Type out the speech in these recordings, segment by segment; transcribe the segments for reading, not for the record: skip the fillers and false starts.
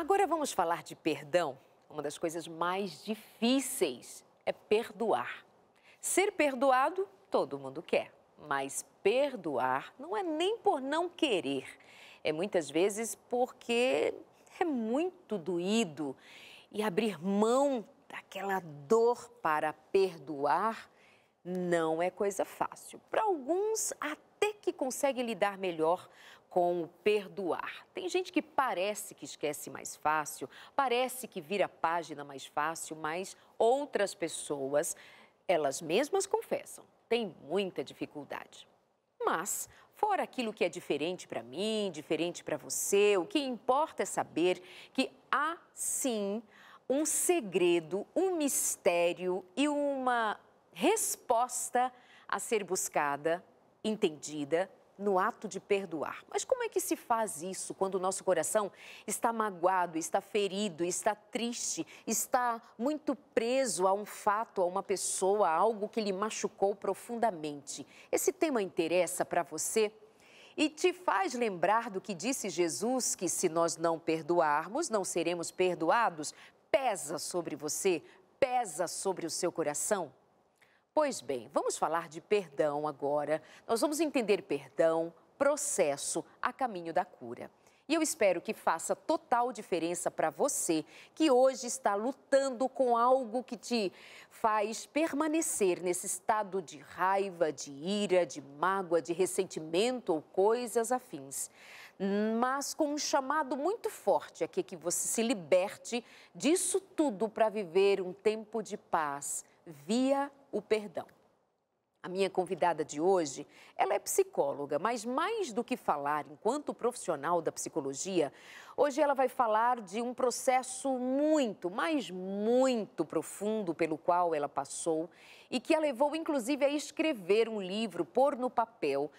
Agora vamos falar de perdão. Uma das coisas mais difíceis é perdoar. Ser perdoado, todo mundo quer, mas perdoar não é nem por não querer. É muitas vezes porque é muito doído e abrir mão daquela dor para perdoar não é coisa fácil. Para alguns, até que conseguem lidar melhor com o perdoar. Tem gente que parece que esquece mais fácil, parece que vira a página mais fácil, mas outras pessoas, elas mesmas confessam, têm muita dificuldade. Mas, fora aquilo que é diferente para mim, diferente para você, o que importa é saber que há sim um segredo, um mistério e uma resposta a ser buscada, entendida, no ato de perdoar. Mas como é que se faz isso quando o nosso coração está magoado, está ferido, está triste, está muito preso a um fato, a uma pessoa, a algo que lhe machucou profundamente? Esse tema interessa para você? E te faz lembrar do que disse Jesus, que se nós não perdoarmos, não seremos perdoados? Pesa sobre você? Pesa sobre o seu coração? Pois bem, vamos falar de perdão agora. Nós vamos entender perdão, processo a caminho da cura. E eu espero que faça total diferença para você que hoje está lutando com algo que te faz permanecer nesse estado de raiva, de ira, de mágoa, de ressentimento ou coisas afins. Mas com um chamado muito forte aqui que você se liberte disso tudo para viver um tempo de paz via o perdão. A minha convidada de hoje, ela é psicóloga, mas mais do que falar enquanto profissional da psicologia, hoje ela vai falar de um processo muito, mas muito profundo pelo qual ela passou e que a levou inclusive a escrever um livro, pôr no papel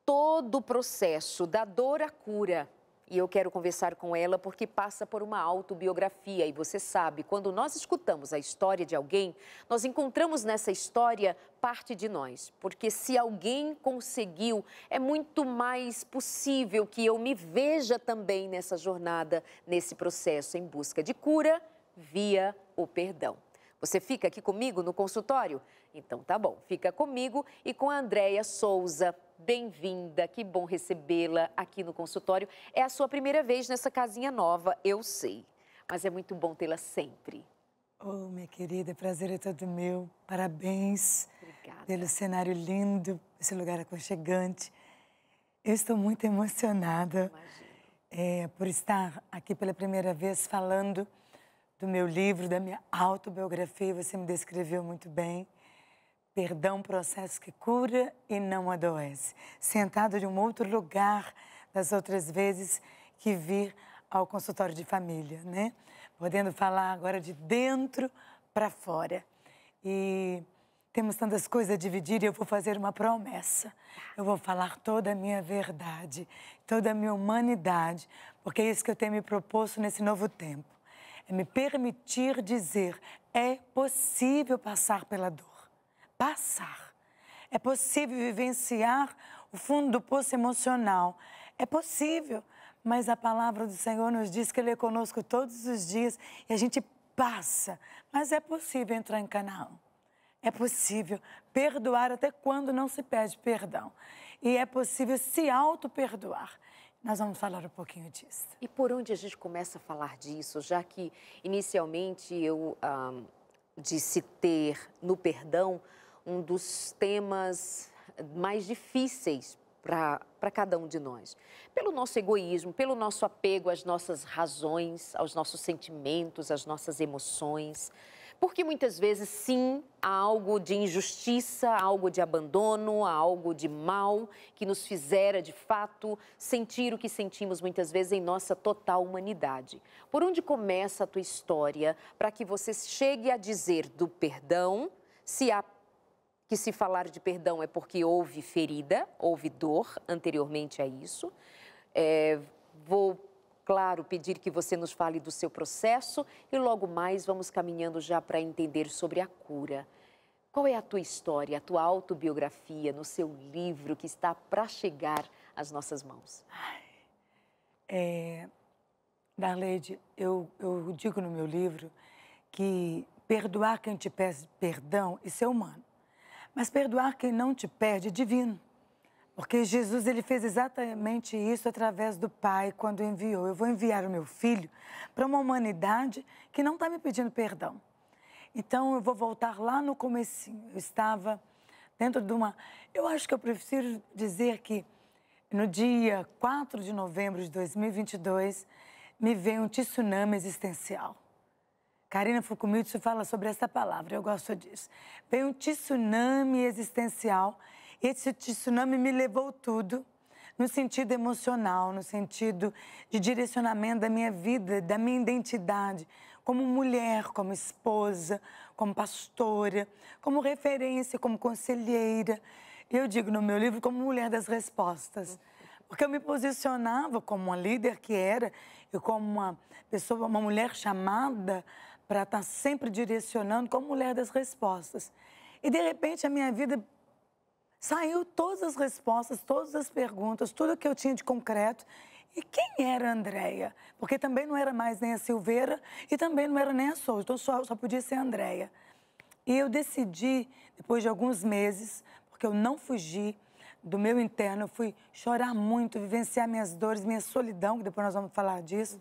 todo o processo da dor à cura. E eu quero conversar com ela porque passa por uma autobiografia. E você sabe, quando nós escutamos a história de alguém, nós encontramos nessa história parte de nós. Porque se alguém conseguiu, é muito mais possível que eu me veja também nessa jornada, nesse processo em busca de cura via o perdão. Você fica aqui comigo no consultório? Então tá bom, fica comigo e com a Andréia Souza. Bem-vinda, que bom recebê-la aqui no consultório. É a sua primeira vez nessa casinha nova, eu sei, mas é muito bom tê-la sempre. Oh, minha querida, prazer é todo meu. Parabéns. Obrigada. Pelo cenário lindo, esse lugar aconchegante. Eu estou muito emocionada por estar aqui pela primeira vez falando do meu livro, da minha autobiografia. Você me descreveu muito bem. Perdão, processo que cura e não adoece. Sentado de um outro lugar das outras vezes que vir ao consultório de família, né? Podendo falar agora de dentro para fora. E temos tantas coisas a dividir e eu vou fazer uma promessa. Eu vou falar toda a minha verdade, toda a minha humanidade, porque é isso que eu tenho me proposto nesse novo tempo. É me permitir dizer, é possível passar pela dor. Passar. É possível vivenciar o fundo do poço emocional. É possível, mas a palavra do Senhor nos diz que Ele é conosco todos os dias e a gente passa. Mas é possível entrar em Canaã. É possível perdoar até quando não se pede perdão. E é possível se auto-perdoar. Nós vamos falar um pouquinho disso. E por onde a gente começa a falar disso, já que inicialmente eu disse ter no perdão um dos temas mais difíceis para cada um de nós. Pelo nosso egoísmo, pelo nosso apego às nossas razões, aos nossos sentimentos, às nossas emoções. Porque muitas vezes, sim, há algo de injustiça, há algo de abandono, há algo de mal que nos fizera, de fato, sentir o que sentimos muitas vezes em nossa total humanidade. Por onde começa a tua história para que você chegue a dizer do perdão, se falar de perdão é porque houve ferida, houve dor anteriormente a isso. Vou, claro, pedir que você nos fale do seu processo e logo mais vamos caminhando já para entender sobre a cura. Qual é a tua história, a tua autobiografia no seu livro que está para chegar às nossas mãos? Darleide, eu digo no meu livro que perdoar quem te pede perdão, isso é humano. Mas perdoar quem não te pede é divino. Porque Jesus, ele fez exatamente isso através do Pai quando enviou. Eu vou enviar o meu filho para uma humanidade que não está me pedindo perdão. Então, eu vou voltar lá no comecinho. Eu estava dentro de uma... Eu acho que eu prefiro dizer que no dia 4 de novembro de 2022, me veio um tsunami existencial. Karina Fukumitsu fala sobre essa palavra, eu gosto disso. Veio um tsunami existencial e esse tsunami me levou tudo no sentido emocional, no sentido de direcionamento da minha vida, da minha identidade, como mulher, como esposa, como pastora, como referência, como conselheira. Eu digo no meu livro como mulher das respostas, porque eu me posicionava como uma líder que era, e como uma pessoa, uma mulher chamada para estar sempre direcionando como mulher das respostas. E, de repente, a minha vida saiu todas as respostas, todas as perguntas, tudo que eu tinha de concreto. E quem era a Andréia? Porque também não era mais nem a Silveira e também não era nem a Souza, então só podia ser a Andréia. E eu decidi, depois de alguns meses, porque eu não fugi do meu interno, eu fui chorar muito, vivenciar minhas dores, minha solidão, que depois nós vamos falar disso.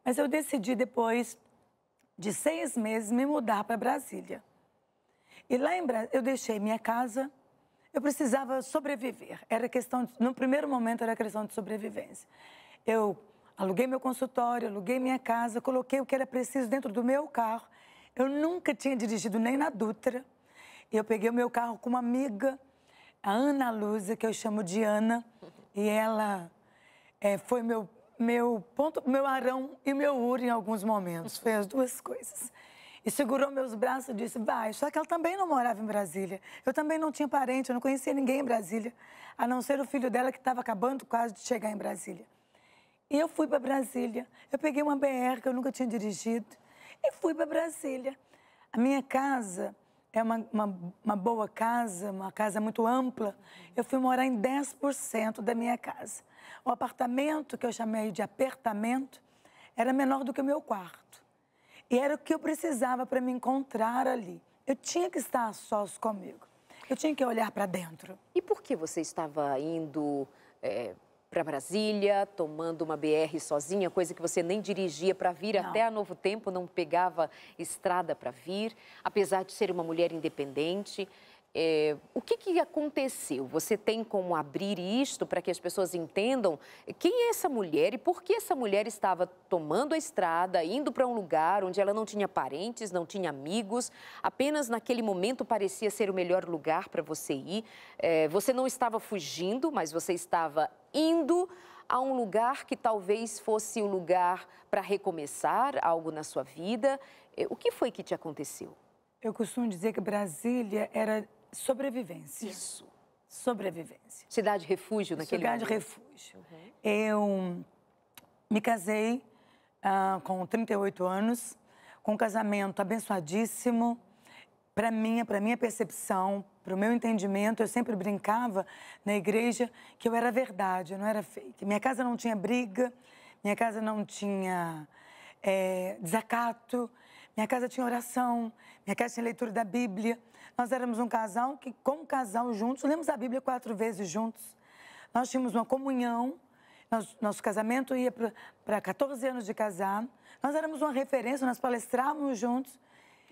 Mas eu decidi, depois de 6 meses, me mudar para Brasília. E lá em Brasília, eu deixei minha casa, eu precisava sobreviver. Era questão, no primeiro momento, era questão de sobrevivência. Eu aluguei meu consultório, aluguei minha casa, coloquei o que era preciso dentro do meu carro. Eu nunca tinha dirigido nem na Dutra. Eu peguei o meu carro com uma amiga, a Ana Luza, que eu chamo de Ana, e ela foi meu ponto, meu Arão e meu Uri em alguns momentos. Foi as duas coisas. E segurou meus braços e disse, vai. Só que ela também não morava em Brasília. Eu também não tinha parente, eu não conhecia ninguém em Brasília, a não ser o filho dela que estava acabando quase de chegar em Brasília. E eu fui para Brasília. Eu peguei uma BR que eu nunca tinha dirigido e fui para Brasília. A minha casa é uma boa casa, uma casa muito ampla. Eu fui morar em 10% da minha casa. O apartamento, que eu chamei de apertamento, era menor do que o meu quarto. E era o que eu precisava para me encontrar ali. Eu tinha que estar a sós comigo. Eu tinha que olhar para dentro. E por que você estava indo para Brasília, tomando uma BR sozinha, coisa que você nem dirigia para vir até a Novo Tempo, não pegava estrada para vir, apesar de ser uma mulher independente? O que aconteceu? Você tem como abrir isto para que as pessoas entendam quem é essa mulher e por que essa mulher estava tomando a estrada, indo para um lugar onde ela não tinha parentes, não tinha amigos, apenas naquele momento parecia ser o melhor lugar para você ir. Você não estava fugindo, mas você estava indo a um lugar que talvez fosse o lugar para recomeçar algo na sua vida. O que foi que te aconteceu? Eu costumo dizer que Brasília era sobrevivência. Isso. Sobrevivência. Cidade refúgio naquele momento. Cidade refúgio. Eu me casei com 38 anos, com um casamento abençoadíssimo. Para minha percepção, para o meu entendimento, eu sempre brincava na igreja que eu era verdade, eu não era fake. Minha casa não tinha briga, minha casa não tinha desacato, minha casa tinha oração, minha casa tinha leitura da Bíblia. Nós éramos um casal que, como casal juntos, lemos a Bíblia 4 vezes juntos. Nós tínhamos uma comunhão, nosso casamento ia para 14 anos de casado. Nós éramos uma referência, nós palestrávamos juntos.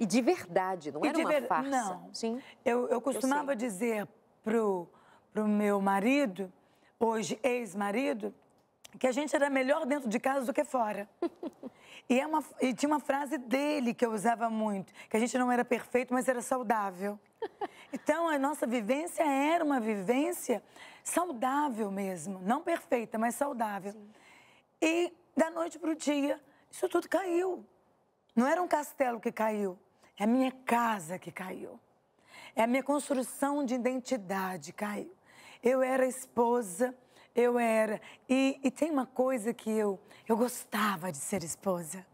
E de verdade, não era uma farsa? Não. Sim. Eu costumava dizer pro meu marido, hoje ex-marido, que a gente era melhor dentro de casa do que fora. E tinha uma frase dele que eu usava muito, que a gente não era perfeito, mas era saudável. Então, a nossa vivência era uma vivência saudável mesmo. Não perfeita, mas saudável. Sim. E, da noite para o dia, isso tudo caiu. Não era um castelo que caiu, é a minha casa que caiu. É a minha construção de identidade que caiu. Eu era esposa, eu era... E tem uma coisa que eu gostava de ser esposa.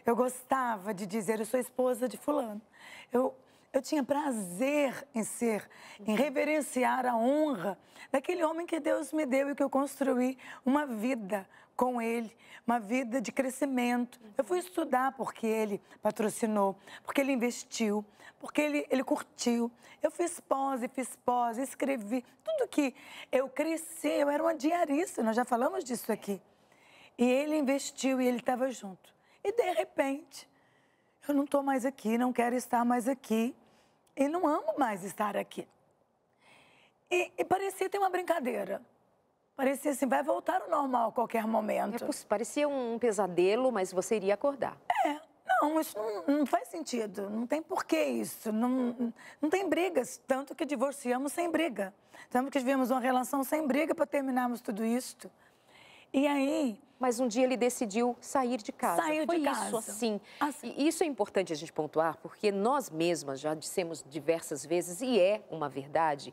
Eu gostava de dizer, eu sou esposa de fulano. eu tinha prazer em reverenciar a honra daquele homem que Deus me deu e que eu construí uma vida com ele, uma vida de crescimento. Eu fui estudar porque ele patrocinou, porque ele investiu, porque ele curtiu. Eu fiz pós, escrevi. Tudo que eu cresci, eu era uma diarista, nós já falamos disso aqui. E ele investiu e ele estava junto. E, de repente, eu não estou mais aqui, não quero estar mais aqui. E não amo mais estar aqui. E parecia ter uma brincadeira. Parecia assim, vai voltar ao normal a qualquer momento. Parecia um pesadelo, mas você iria acordar. Não, isso não faz sentido. Não tem porquê isso. Não tem brigas. Tanto que divorciamos sem briga. Tanto que tivemos uma relação sem briga para terminarmos tudo isso. E aí... Mas um dia ele decidiu sair de casa. Foi de casa. Isso, assim. E isso é importante a gente pontuar, porque nós mesmas já dissemos diversas vezes, e é uma verdade,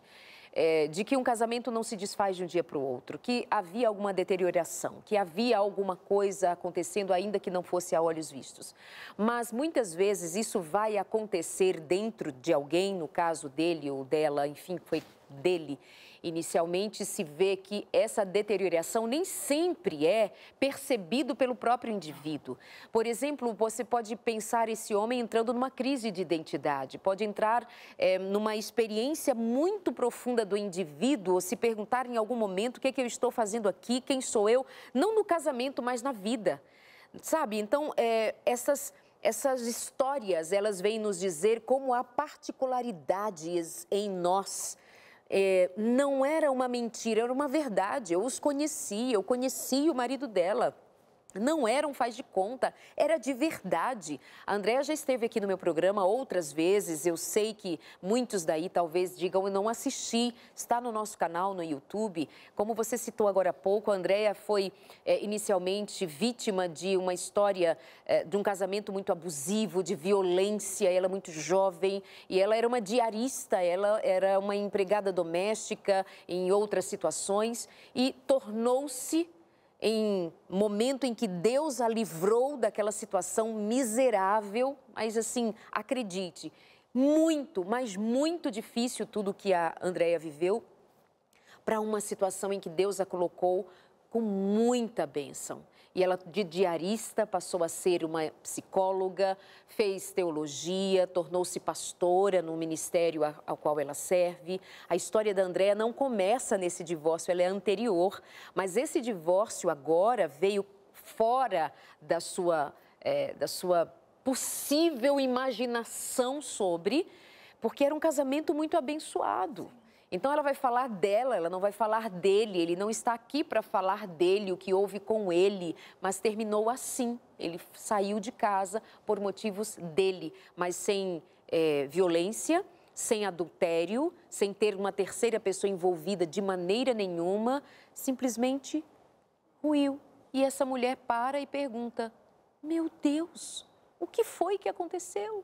de que um casamento não se desfaz de um dia para o outro, que havia alguma deterioração, que havia alguma coisa acontecendo, ainda que não fosse a olhos vistos. Mas muitas vezes isso vai acontecer dentro de alguém, no caso dele ou dela, enfim, foi dele. Inicialmente se vê que essa deterioração nem sempre é percebido pelo próprio indivíduo. Por exemplo, você pode pensar esse homem entrando numa crise de identidade, pode entrar numa experiência muito profunda do indivíduo, ou se perguntar em algum momento o que é que eu estou fazendo aqui, quem sou eu, não no casamento, mas na vida, sabe? Então, essas histórias, elas vêm nos dizer como há particularidades em nós. Não era uma mentira, era uma verdade. Eu os conheci, eu conheci o marido dela. Não era um faz de conta, era de verdade. A Andréa já esteve aqui no meu programa outras vezes, eu sei que muitos daí talvez digam, eu não assisti, está no nosso canal no YouTube. Como você citou agora há pouco, a Andréa foi inicialmente vítima de uma história de um casamento muito abusivo, de violência, ela muito jovem, e ela era uma diarista, ela era uma empregada doméstica em outras situações e tornou-se em momento em que Deus a livrou daquela situação miserável, mas assim, acredite, muito, mas muito difícil tudo que a Andréa viveu, para uma situação em que Deus a colocou com muita bênção. E ela, de diarista, passou a ser uma psicóloga, fez teologia, tornou-se pastora no ministério ao qual ela serve. A história da Andréa não começa nesse divórcio, ela é anterior, mas esse divórcio agora veio fora da sua possível imaginação sobre, porque era um casamento muito abençoado. Então, ela vai falar dela, ela não vai falar dele. Ele não está aqui para falar dele, o que houve com ele, mas terminou assim. Ele saiu de casa por motivos dele, mas sem violência, sem adultério, sem ter uma terceira pessoa envolvida de maneira nenhuma, simplesmente ruiu. E essa mulher para e pergunta, meu Deus, o que foi que aconteceu?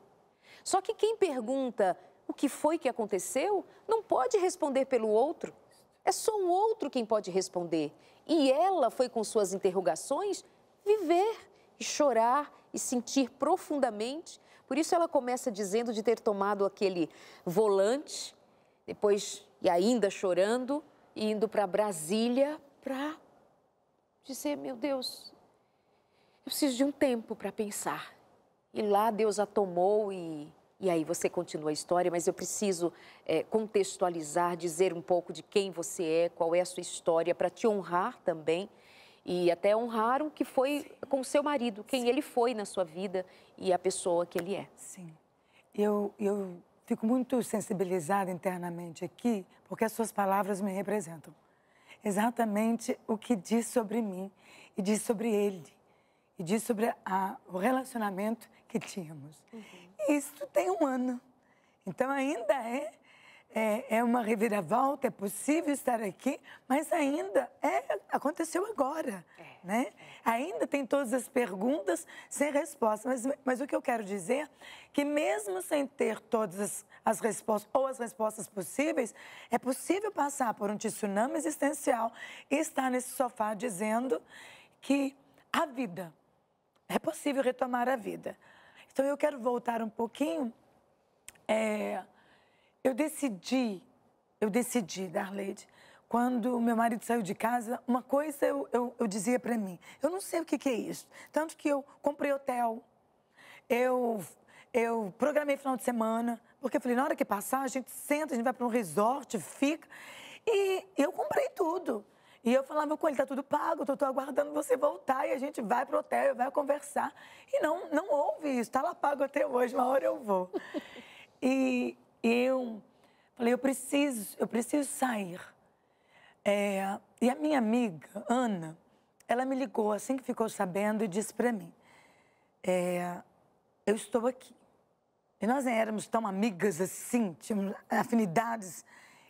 Só que quem pergunta o que foi que aconteceu, não pode responder pelo outro. É só o outro quem pode responder. E ela foi, com suas interrogações, viver e chorar e sentir profundamente. Por isso ela começa dizendo de ter tomado aquele volante, depois, e ainda chorando, e indo para Brasília para dizer, meu Deus, eu preciso de um tempo para pensar. E lá Deus a tomou e aí você continua a história, mas eu preciso contextualizar, dizer um pouco de quem você é, qual é a sua história, para te honrar também e até honrar o que foi com o seu marido, quem ele foi na sua vida e a pessoa que ele é. Sim. Eu fico muito sensibilizada internamente aqui, porque as suas palavras me representam. Exatamente o que diz sobre mim e diz sobre ele. E diz sobre o relacionamento que tínhamos. Isso tem 1 ano. Então, ainda é uma reviravolta, é possível estar aqui, mas ainda aconteceu agora, né? Ainda tem todas as perguntas sem resposta. Mas o que eu quero dizer é que mesmo sem ter todas as respostas, ou as respostas possíveis, é possível passar por um tsunami existencial e estar nesse sofá dizendo que a vida, é possível retomar a vida. Então, eu quero voltar um pouquinho Eu decidi, Darleide, quando meu marido saiu de casa, uma coisa eu dizia para mim, eu não sei o que é isso. Tanto que eu comprei hotel, eu programei final de semana, porque eu falei, na hora que passar, a gente senta, a gente vai para um resort, fica. E eu comprei tudo. E eu falava com ele, tá tudo pago, eu tô aguardando você voltar e a gente vai pro hotel, vai conversar. E não houve isso, tá lá pago até hoje, uma hora eu vou. E eu falei, eu preciso sair. E a minha amiga, Ana, ela me ligou assim que ficou sabendo e disse para mim, eu estou aqui. E nós nem éramos tão amigas assim, tínhamos afinidades.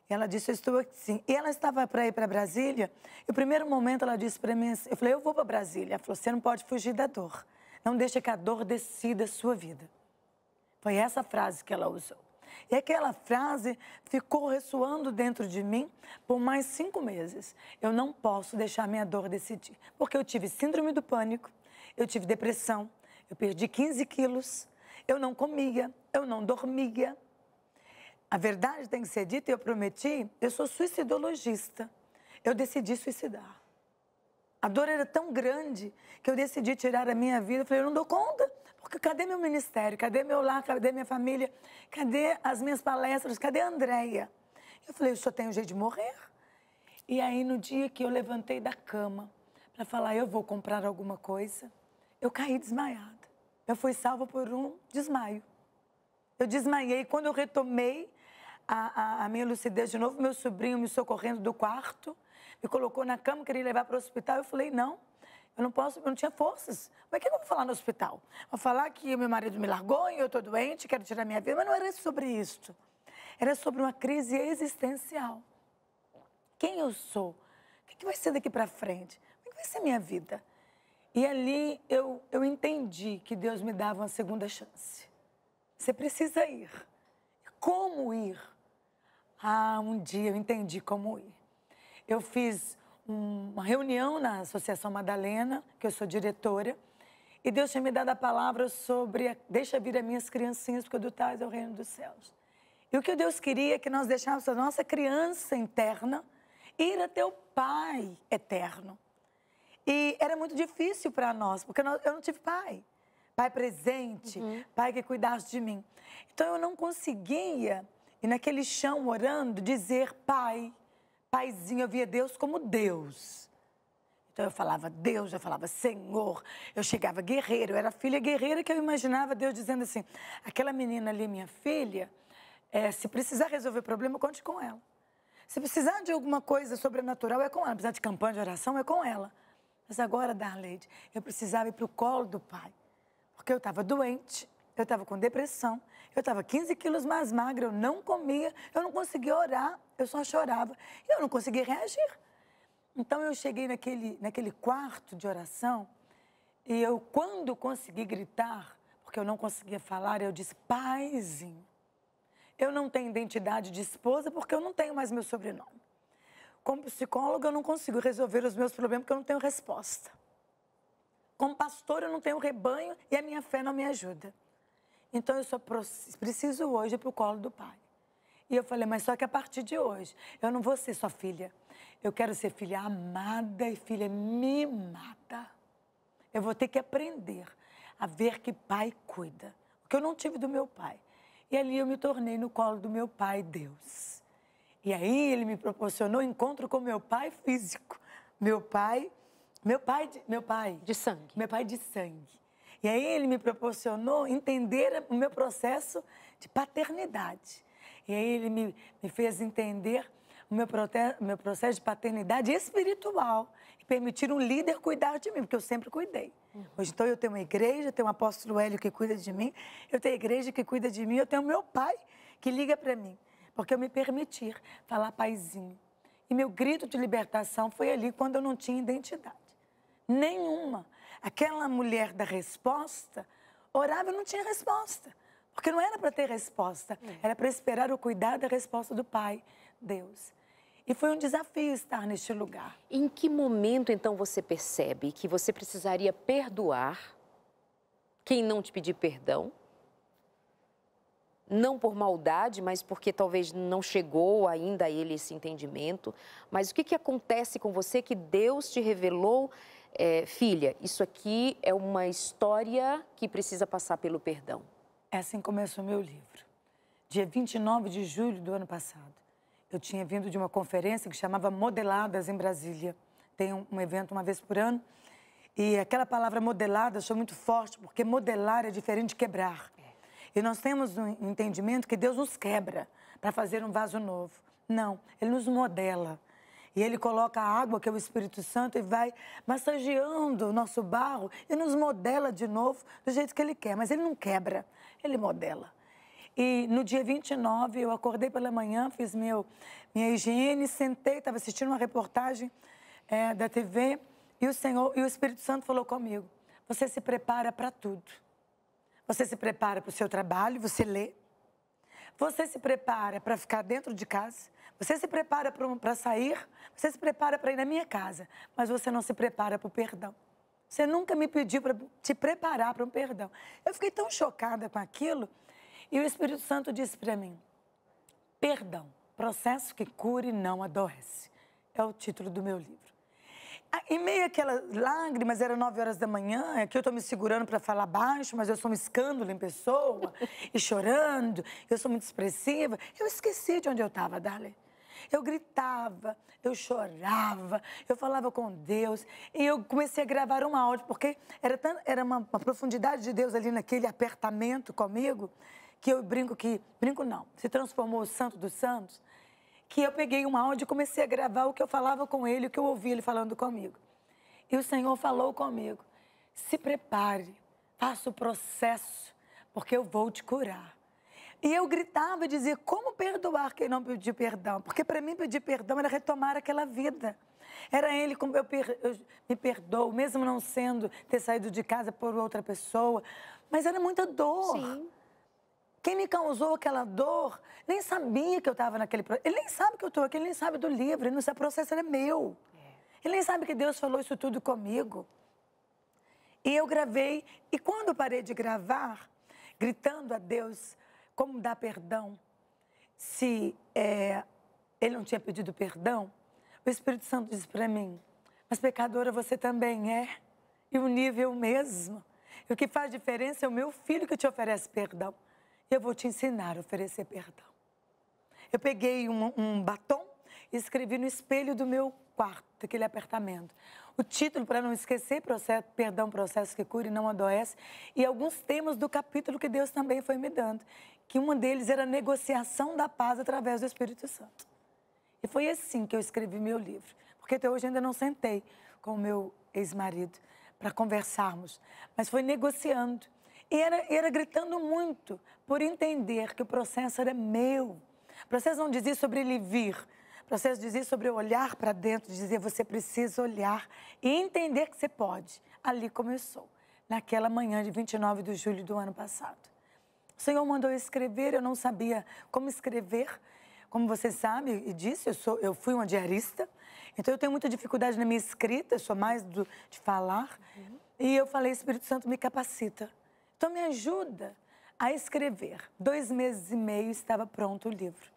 E ela disse, eu estou aqui sim. E ela estava para ir para Brasília. E no primeiro momento ela disse para mim, eu falei, eu vou para Brasília. Ela falou, você não pode fugir da dor. Não deixe que a dor decida a sua vida. Foi essa frase que ela usou. E aquela frase ficou ressoando dentro de mim por mais 5 meses. Eu não posso deixar minha dor decidir. Porque eu tive síndrome do pânico, eu tive depressão, eu perdi 15 quilos, eu não comia, eu não dormia. A verdade tem que ser dita e eu prometi, eu sou suicidologista. Eu decidi suicidar. A dor era tão grande que eu decidi tirar a minha vida. Eu falei, eu não dou conta, porque cadê meu ministério? Cadê meu lar? Cadê minha família? Cadê as minhas palestras? Cadê a Andréia? Eu falei, eu só tenho jeito de morrer. E aí, no dia que eu levantei da cama para falar, eu vou comprar alguma coisa, eu caí desmaiada. Eu fui salva por um desmaio. Eu desmaiei. Quando eu retomei a minha lucidez de novo, meu sobrinho me socorrendo do quarto, me colocou na cama, queria levar para o hospital. Eu falei, não, eu não posso, eu não tinha forças. Mas o que eu vou falar no hospital? Vou falar que meu marido me largou e eu estou doente, quero tirar minha vida. Mas não era sobre isso. Era sobre uma crise existencial. Quem eu sou? O que vai ser daqui para frente? Como vai ser minha vida? E ali eu entendi que Deus me dava uma segunda chance. Você precisa ir. Como ir? Um dia eu entendi como ir. Eu fiz uma reunião na Associação Madalena, que eu sou diretora, e Deus tinha me dado a palavra sobre deixa vir as minhas criancinhas, porque do tais é o reino dos céus. E o que Deus queria é que nós deixássemos a nossa criança interna ir até o Pai eterno. E era muito difícil para nós, porque eu não tive pai. Pai presente, pai que cuidasse de mim. Então eu não conseguia, e naquele chão orando, dizer pai, paizinho. Eu via Deus como Deus. Então eu falava Deus, eu falava Senhor, eu chegava guerreiro, eu era filha guerreira, que eu imaginava Deus dizendo assim, aquela menina ali, minha filha, se precisar resolver problema, conte com ela. Se precisar de alguma coisa sobrenatural, é com ela. Se precisar de campanha de oração, é com ela. Mas agora, Darleide, eu precisava ir para o colo do pai. Porque eu estava doente, eu estava com depressão, eu estava 15 quilos mais magra, eu não comia, eu não conseguia orar, eu só chorava. E eu não conseguia reagir. Então, eu cheguei naquele quarto de oração e eu, quando consegui gritar, porque eu não conseguia falar, eu disse, paizinho, eu não tenho identidade de esposa porque eu não tenho mais meu sobrenome. Como psicóloga, eu não consigo resolver os meus problemas porque eu não tenho resposta. Como pastor, eu não tenho rebanho e a minha fé não me ajuda. Então, eu só preciso hoje ir para o colo do Pai. E eu falei, mas só que a partir de hoje, eu não vou ser só filha. Eu quero ser filha amada e filha mimada. Eu vou ter que aprender a ver que pai cuida. O que eu não tive do meu pai. E ali eu me tornei no colo do meu pai, Deus. E aí ele me proporcionou encontro com meu pai físico. Meu pai de sangue. Meu pai de sangue. E aí ele me proporcionou entender o meu processo de paternidade. E aí ele me fez entender o meu processo de paternidade espiritual. E permitir um líder cuidar de mim, porque eu sempre cuidei. Hoje, então, eu tenho uma igreja, eu tenho um apóstolo Hélio que cuida de mim, eu tenho a igreja que cuida de mim, eu tenho meu pai que liga para mim. Porque eu me permitir falar paizinho. E meu grito de libertação foi ali quando eu não tinha identidade. Nenhuma. Aquela mulher da resposta orava e não tinha resposta. Porque não era para ter resposta, era para esperar o cuidado da resposta do Pai, Deus. E foi um desafio estar neste lugar. Em que momento, então, você percebe que você precisaria perdoar quem não te pedir perdão? não por maldade, mas porque talvez não chegou ainda a ele esse entendimento. Mas o que acontece com você que Deus te revelou? Filha, isso aqui é uma história que precisa passar pelo perdão. Assim começou o meu livro. Dia 29 de julho do ano passado, eu tinha vindo de uma conferência que chamava Modeladas em Brasília. Tem um evento uma vez por ano. E aquela palavra modelada achou muito forte, porque modelar é diferente de quebrar. E nós temos um entendimento que Deus nos quebra para fazer um vaso novo. Não, Ele nos modela. E Ele coloca a água, que é o Espírito Santo, e vai massageando o nosso barro e nos modela de novo do jeito que Ele quer. Mas Ele não quebra, Ele modela. E no dia 29, eu acordei pela manhã, fiz minha higiene, sentei, estava assistindo uma reportagem da TV, e o Espírito Santo falou comigo: você se prepara para tudo. Você se prepara para o seu trabalho, você lê. Você se prepara para ficar dentro de casa. Você se prepara para sair. Você se prepara para ir na minha casa. Mas você não se prepara para o perdão. Você nunca me pediu para te preparar para um perdão. Eu fiquei tão chocada com aquilo. E o Espírito Santo disse para mim: perdão, processo que cura e não adoece. É o título do meu livro. Em meio àquelas lágrimas, era 9 horas da manhã, aqui eu estou me segurando para falar baixo, mas eu sou um escândalo em pessoa, e chorando, eu sou muito expressiva. Eu esqueci de onde eu estava, Darley. Eu gritava, eu chorava, eu falava com Deus, e eu comecei a gravar um áudio, porque era uma profundidade de Deus ali naquele apertamento comigo, que eu brinco não, se transformou o Santo dos Santos, que eu peguei um áudio e comecei a gravar o que eu falava com ele, o que eu ouvi ele falando comigo. E o Senhor falou comigo: se prepare, faça o processo, porque eu vou te curar. E eu gritava e dizia: como perdoar quem não pediu perdão? Porque para mim pedir perdão era retomar aquela vida. Era Ele como eu me perdoo, mesmo não ter saído de casa por outra pessoa. Mas era muita dor. Sim. Quem me causou aquela dor nem sabia que eu estava naquele processo. Ele nem sabe que eu estou aqui, ele nem sabe do livro, ele não sabe, o processo era meu. Ele nem sabe que Deus falou isso tudo comigo. E eu gravei, e quando eu parei de gravar, gritando a Deus como dar perdão, se ele não tinha pedido perdão, o Espírito Santo disse para mim: mas pecadora você também é, e o nível mesmo. E o que faz diferença é o meu filho que te oferece perdão. Eu vou te ensinar a oferecer perdão. Eu peguei um batom e escrevi no espelho do meu quarto, daquele apartamento, o título, para não esquecer: perdão, processo que cura e não adoece, e alguns temas do capítulo que Deus também foi me dando, que um deles era a negociação da paz através do Espírito Santo. E foi assim que eu escrevi meu livro, porque até hoje ainda não sentei com o meu ex-marido para conversarmos, mas foi negociando. E era gritando muito por entender que o processo era meu. O processo não dizia sobre ele vir. O processo dizia sobre eu olhar para dentro, dizer: você precisa olhar e entender que você pode. Ali começou, naquela manhã de 29 de julho do ano passado. O Senhor mandou eu escrever, eu não sabia como escrever. Como você sabe e disse, eu fui uma diarista, então eu tenho muita dificuldade na minha escrita, eu sou mais de falar. E eu falei: Espírito Santo, me capacita. Então, me ajuda a escrever. 2 meses e meio estava pronto o livro.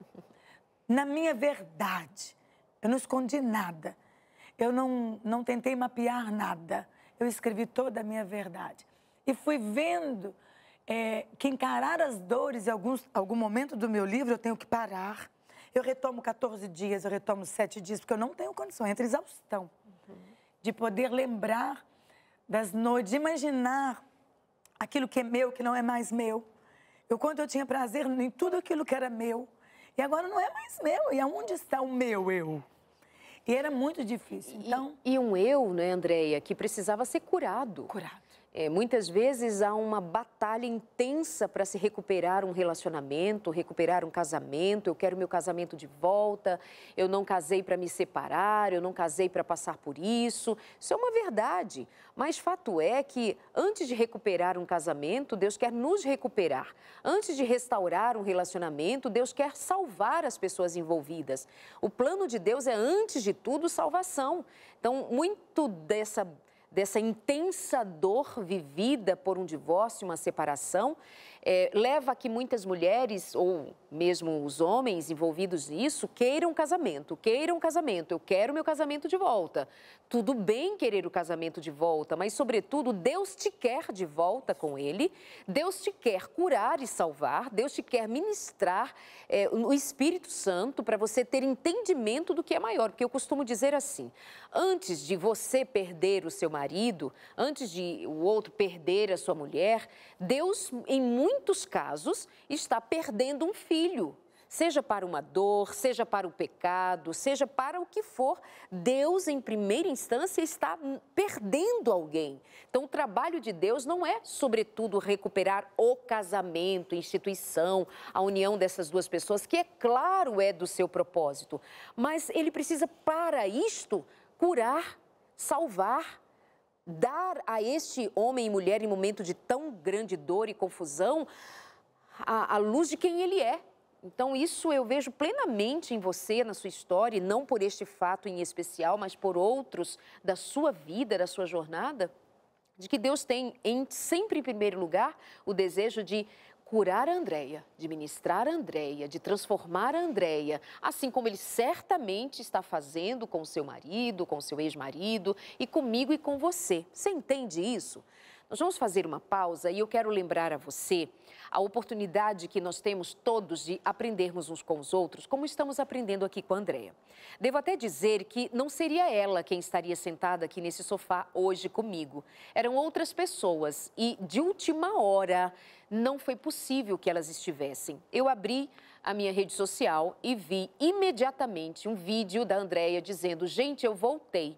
Na minha verdade, eu não escondi nada. Eu não tentei mapear nada. Eu escrevi toda a minha verdade. E fui vendo que encarar as dores em algum momento do meu livro eu tenho que parar. Eu retomo 14 dias, eu retomo 7 dias, porque eu não tenho condição, entra exaustão. De poder lembrar das noites, de imaginar aquilo que é meu, que não é mais meu. Quando eu tinha prazer em tudo aquilo que era meu, e agora não é mais meu. E aonde está o meu eu? E era muito difícil. Então... E um eu, né, Andréia, que precisava ser curado. Curado. Muitas vezes há uma batalha intensa para se recuperar um relacionamento, recuperar um casamento. Eu quero meu casamento de volta, eu não casei para me separar, eu não casei para passar por isso. Isso é uma verdade, mas fato é que antes de recuperar um casamento, Deus quer nos recuperar. Antes de restaurar um relacionamento, Deus quer salvar as pessoas envolvidas. O plano de Deus é, antes de tudo, salvação. Então, muito dessa intensa dor vivida por um divórcio, uma separação, leva a que muitas mulheres, ou mesmo os homens envolvidos nisso, queiram casamento. Eu quero meu casamento de volta. Tudo bem querer o casamento de volta, mas, sobretudo, Deus te quer de volta com Ele, Deus te quer curar e salvar, Deus te quer ministrar o Espírito Santo para você ter entendimento do que é maior. Porque eu costumo dizer assim, antes de você perder o seu marido, antes de o outro perder a sua mulher, Deus, em muitos casos, está perdendo um filho. Seja para uma dor, seja para o pecado, seja para o que for, Deus, em primeira instância, está perdendo alguém. Então, o trabalho de Deus não é, sobretudo, recuperar o casamento, a instituição, a união dessas duas pessoas, que, é claro, é do seu propósito. Mas Ele precisa, para isto, curar, salvar, dar a este homem e mulher, em momento de tão grande dor e confusão, a luz de quem Ele é. Então, isso eu vejo plenamente em você, na sua história, e não por este fato em especial, mas por outros da sua vida, da sua jornada, de que Deus tem sempre em primeiro lugar o desejo de curar a Andréia, de ministrar a Andréia, de transformar a Andréia, assim como Ele certamente está fazendo com o seu marido, com o seu ex-marido e comigo e com você. Você entende isso? Nós vamos fazer uma pausa e eu quero lembrar a você a oportunidade que nós temos todos de aprendermos uns com os outros, como estamos aprendendo aqui com a Andréia. Devo até dizer que não seria ela quem estaria sentada aqui nesse sofá hoje comigo. Eram outras pessoas e, de última hora, não foi possível que elas estivessem. Eu abri a minha rede social e vi imediatamente um vídeo da Andréia dizendo: gente, eu voltei.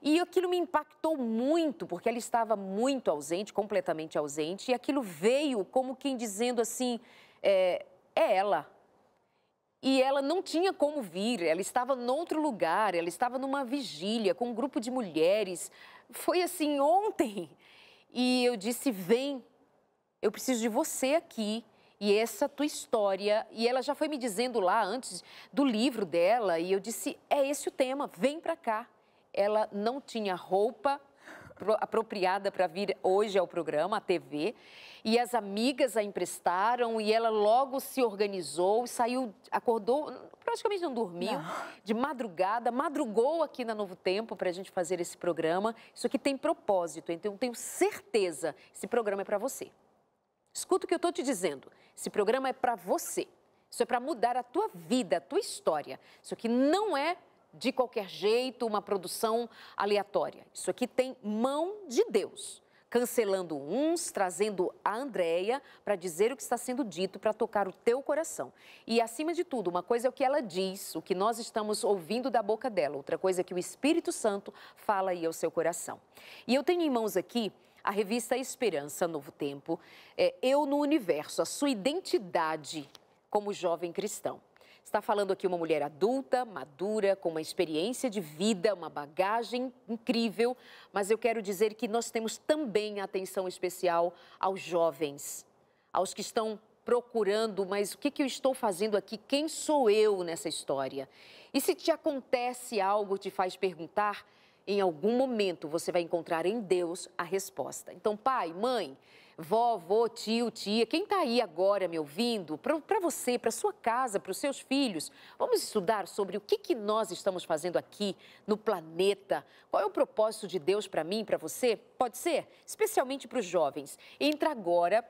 E aquilo me impactou muito, porque ela estava muito ausente, completamente ausente, e aquilo veio como quem dizendo assim, é ela. E ela não tinha como vir, ela estava em outro lugar, ela estava numa vigília com um grupo de mulheres. Foi assim ontem. E eu disse, vem, eu preciso de você aqui. E essa tua história, e ela já foi me dizendo lá antes do livro dela, e eu disse, é esse o tema, vem pra cá. Ela não tinha roupa apropriada para vir hoje ao programa, à TV, e as amigas a emprestaram e ela logo se organizou, saiu, acordou, praticamente não dormiu, de madrugada, madrugou aqui na Novo Tempo para a gente fazer esse programa. Isso aqui tem propósito, então eu tenho certeza, esse programa é para você. Escuta o que eu estou te dizendo, esse programa é para você, isso é para mudar a tua vida, a tua história. Isso aqui não é de qualquer jeito, uma produção aleatória. Isso aqui tem mão de Deus, cancelando uns, trazendo a Andréia para dizer o que está sendo dito, para tocar o teu coração. E, acima de tudo, uma coisa é o que ela diz, o que nós estamos ouvindo da boca dela, outra coisa é que o Espírito Santo fala aí ao seu coração. E eu tenho em mãos aqui a revista Esperança, Novo Tempo, Eu no Universo, a sua identidade como jovem cristão. Está falando aqui uma mulher adulta, madura, com uma experiência de vida, uma bagagem incrível, mas eu quero dizer que nós temos também atenção especial aos jovens, aos que estão procurando, mas o que eu estou fazendo aqui? Quem sou eu nessa história? E se te acontece algo que te faz perguntar, em algum momento você vai encontrar em Deus a resposta. Então, pai, mãe, vó, avô, tio, tia, quem está aí agora me ouvindo, para você, para sua casa, para os seus filhos, vamos estudar sobre o que nós estamos fazendo aqui no planeta. Qual é o propósito de Deus para mim, para você? Pode ser? Especialmente para os jovens. Entra agora.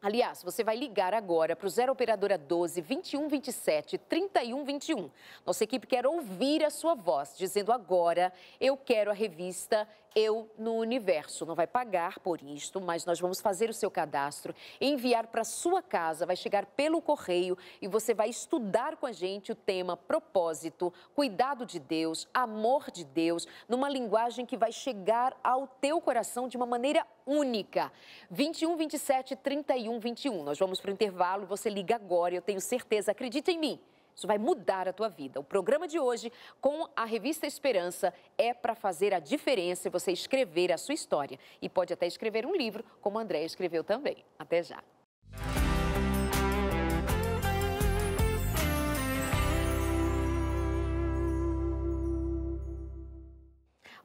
Aliás, você vai ligar agora para o 0 Operadora 12 21 27 31 21. Nossa equipe quer ouvir a sua voz, dizendo agora, eu quero a revista Eu no Universo. Não vai pagar por isto, mas nós vamos fazer o seu cadastro, enviar para sua casa, vai chegar pelo correio e você vai estudar com a gente o tema propósito, cuidado de Deus, amor de Deus, numa linguagem que vai chegar ao teu coração de uma maneira única. 21 27 31 21. Nós vamos para o intervalo, você liga agora, eu tenho certeza, acredita em mim. Isso vai mudar a tua vida. O programa de hoje, com a revista Esperança, é para fazer a diferença e você escrever a sua história. E pode até escrever um livro, como a Andréia escreveu também. Até já.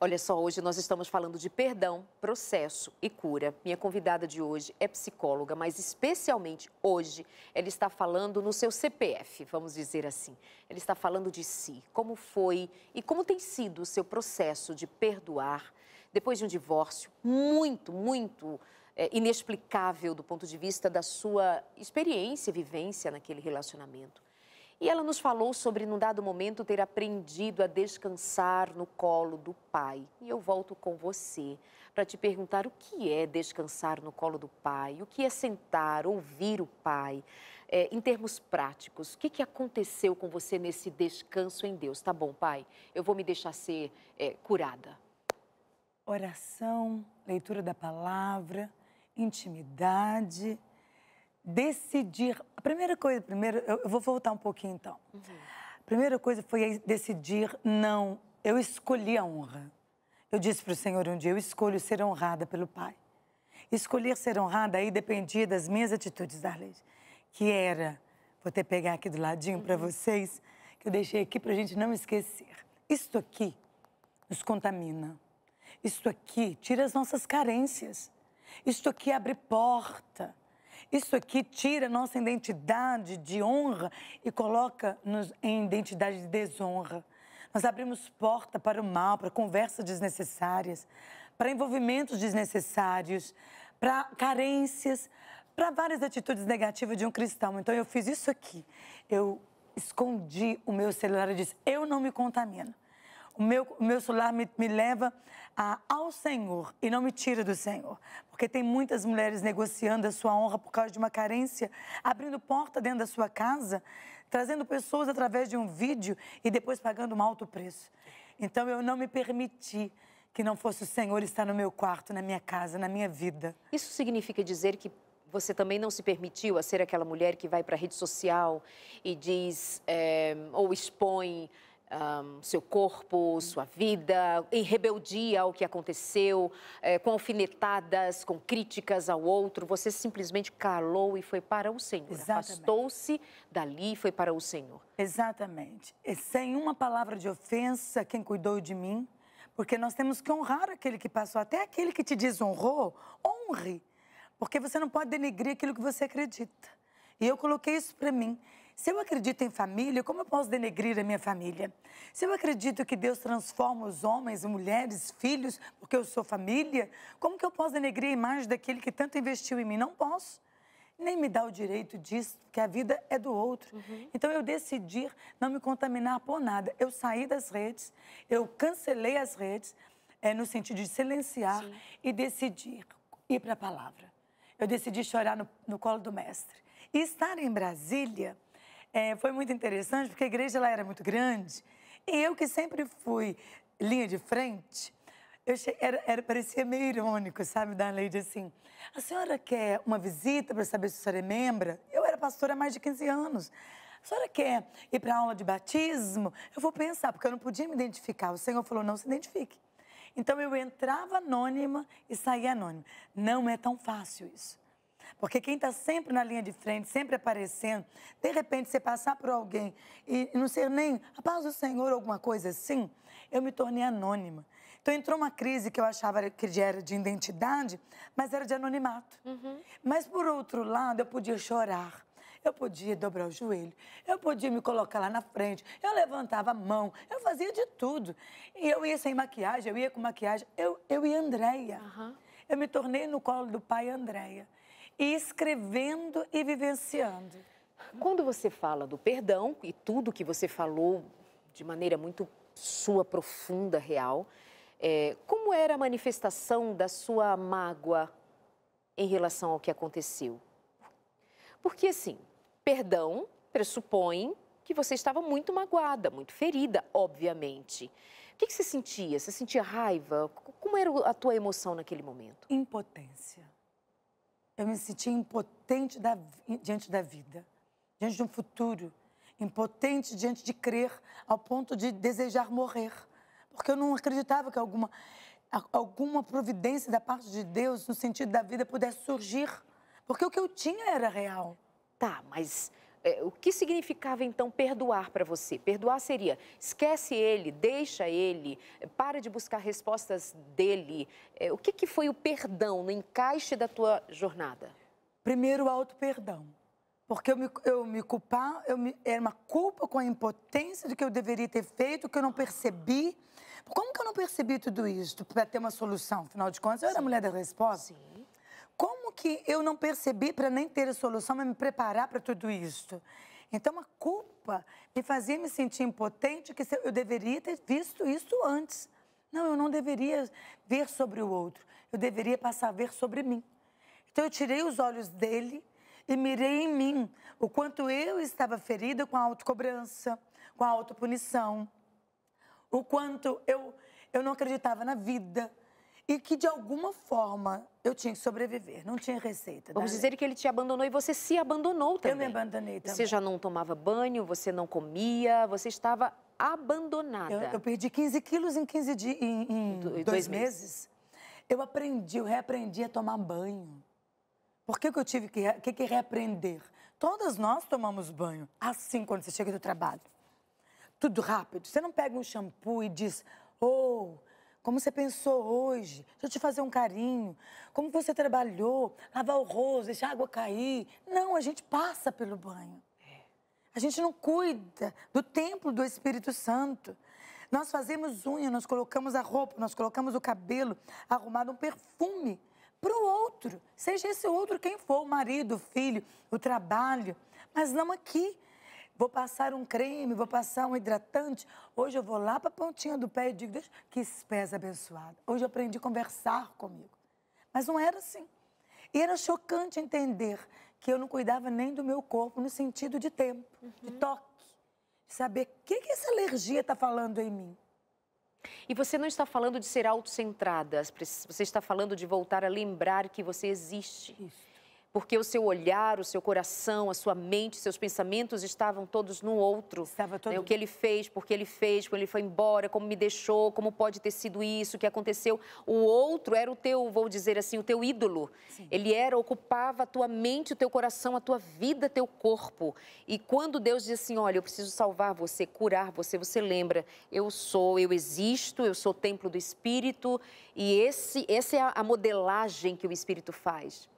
Olha só, hoje nós estamos falando de perdão, processo e cura. Minha convidada de hoje é psicóloga, mas especialmente hoje ela está falando no seu CPF, vamos dizer assim. Ela está falando de si, como foi e como tem sido o seu processo de perdoar depois de um divórcio muito inexplicável do ponto de vista da sua experiência e vivência naquele relacionamento. E ela nos falou sobre, num dado momento, ter aprendido a descansar no colo do pai. E eu volto com você para te perguntar o que é descansar no colo do pai, o que é sentar, ouvir o pai. Em termos práticos, o que aconteceu com você nesse descanso em Deus? Tá bom, pai, eu vou me deixar ser curada. Oração, leitura da palavra, intimidade... Decidir, a primeira coisa, eu vou voltar um pouquinho então. A primeira coisa foi decidir, não, eu escolhi a honra. Eu disse para o Senhor um dia, eu escolho ser honrada pelo Pai. Escolher ser honrada aí dependia das minhas atitudes, Darlene, que era, vou até pegar aqui do ladinho para vocês, que eu deixei aqui para a gente não esquecer. Isto aqui nos contamina. Isto aqui tira as nossas carências. Isto aqui abre porta. Isso aqui tira nossa identidade de honra e coloca-nos em identidade de desonra. Nós abrimos porta para o mal, para conversas desnecessárias, para envolvimentos desnecessários, para carências, para várias atitudes negativas de um cristão. Então, eu fiz isso aqui. Eu escondi o meu celular e disse, eu não me contamino. O meu celular me leva ao Senhor e não me tira do Senhor. Porque tem muitas mulheres negociando a sua honra por causa de uma carência, abrindo porta dentro da sua casa, trazendo pessoas através de um vídeo e depois pagando um alto preço. Então, eu não me permiti que não fosse o Senhor estar no meu quarto, na minha casa, na minha vida. Isso significa dizer que você também não se permitiu a ser aquela mulher que vai para a rede social e diz, ou expõe seu corpo, sua vida, em rebeldia ao que aconteceu, com alfinetadas, com críticas ao outro, você simplesmente calou e foi para o Senhor. Afastou-se dali e foi para o Senhor. Exatamente. E sem uma palavra de ofensa, quem cuidou de mim, porque nós temos que honrar aquele que passou, até aquele que te desonrou, honre, porque você não pode denegrir aquilo que você acredita. E eu coloquei isso para mim. Se eu acredito em família, como eu posso denegrir a minha família? Se eu acredito que Deus transforma os homens, mulheres, filhos, porque eu sou família, como que eu posso denegrir a imagem daquele que tanto investiu em mim? Não posso. Nem me dá o direito disso, porque a vida é do outro. Então, eu decidi não me contaminar por nada. Eu saí das redes, eu cancelei as redes, no sentido de silenciar. Sim. E decidir ir para a palavra. Eu decidi chorar no colo do mestre. E estar em Brasília... foi muito interessante, porque a igreja lá era muito grande, e eu que sempre fui linha de frente, parecia meio irônico, sabe, da Leide, assim, a senhora quer uma visita para saber se a senhora é membra? Eu era pastora há mais de 15 anos. A senhora quer ir para a aula de batismo? Eu vou pensar, porque eu não podia me identificar. O Senhor falou, não se identifique. Então, eu entrava anônima e saía anônima. Não é tão fácil isso. Porque quem está sempre na linha de frente, sempre aparecendo, de repente você passar por alguém e não ser nem a paz do Senhor ou alguma coisa assim, eu me tornei anônima. Então entrou uma crise que eu achava que era de identidade, mas era de anonimato. Mas por outro lado, eu podia chorar, eu podia dobrar o joelho, eu podia me colocar lá na frente, eu levantava a mão, eu fazia de tudo. E eu ia sem maquiagem, eu ia com maquiagem, eu ia Andréia. Eu me tornei no colo do pai Andréia. E escrevendo e vivenciando. Quando você fala do perdão e tudo que você falou de maneira muito sua, profunda, real, como era a manifestação da sua mágoa em relação ao que aconteceu? Porque, assim, perdão pressupõe que você estava muito magoada, muito ferida, obviamente. O que você sentia? Você sentia raiva? Como era a tua emoção naquele momento? Impotência. Eu me sentia impotente diante da vida, diante de um futuro, impotente diante de crer, ao ponto de desejar morrer. Porque eu não acreditava que alguma providência da parte de Deus, no sentido da vida, pudesse surgir. Porque o que eu tinha era real. Tá, mas O que significava, então, perdoar para você? Perdoar seria, esquece ele, deixa ele, para de buscar respostas dele. O que foi o perdão no encaixe da tua jornada? Primeiro, o auto-perdão. Porque eu me culpar, era uma culpa com a impotência do que eu deveria ter feito, que eu não percebi. Como que eu não percebi tudo isso para ter uma solução? Afinal de contas, eu era a mulher da resposta. Sim. Como que eu não percebi para nem ter a solução, mas me preparar para tudo isso? Então, a culpa me fazia me sentir impotente, que eu deveria ter visto isso antes. Não, eu não deveria ver sobre o outro, eu deveria passar a ver sobre mim. Então, eu tirei os olhos dele e mirei em mim o quanto eu estava ferida com a autocobrança, com a autopunição, o quanto eu não acreditava na vida. E que, de alguma forma, eu tinha que sobreviver. Não tinha receita. Vamos dizer que ele te abandonou e você se abandonou também. Eu me abandonei também. Você já não tomava banho, você não comia, você estava abandonada. Eu perdi 15 quilos em 15 dias, em 2 meses. Eu reaprendi a tomar banho. Por que eu tive que reaprender? Todas nós tomamos banho, assim, quando você chega do trabalho. Tudo rápido. Você não pega um shampoo e diz, como você pensou hoje? Deixa eu te fazer um carinho. Como você trabalhou? Lavar o rosto, deixar a água cair. Não, a gente passa pelo banho. A gente não cuida do templo do Espírito Santo. Nós fazemos unha, nós colocamos a roupa, nós colocamos o cabelo arrumado, um perfume para o outro. Seja esse outro quem for, o marido, o filho, o trabalho. Mas não aqui. Vou passar um creme, vou passar um hidratante. Hoje eu vou lá para a pontinha do pé e digo, Deus, que pés abençoado. Hoje eu aprendi a conversar comigo. Mas não era assim. E era chocante entender que eu não cuidava nem do meu corpo no sentido de tempo, de toque. De saber o que essa alergia está falando em mim. E você não está falando de ser autocentrada, você está falando de voltar a lembrar que você existe. Isso. Porque o seu olhar, o seu coração, a sua mente, seus pensamentos estavam todos no outro. Estava todo... O que ele fez, por que ele fez, quando ele foi embora, como me deixou, como pode ter sido isso, o que aconteceu. O outro era o teu, vou dizer assim, o teu ídolo. Sim. Ele ocupava a tua mente, o teu coração, a tua vida, teu corpo. E quando Deus diz assim, olha, eu preciso salvar você, curar você, você lembra, eu existo, eu sou o templo do Espírito. E essa é a modelagem que o Espírito faz.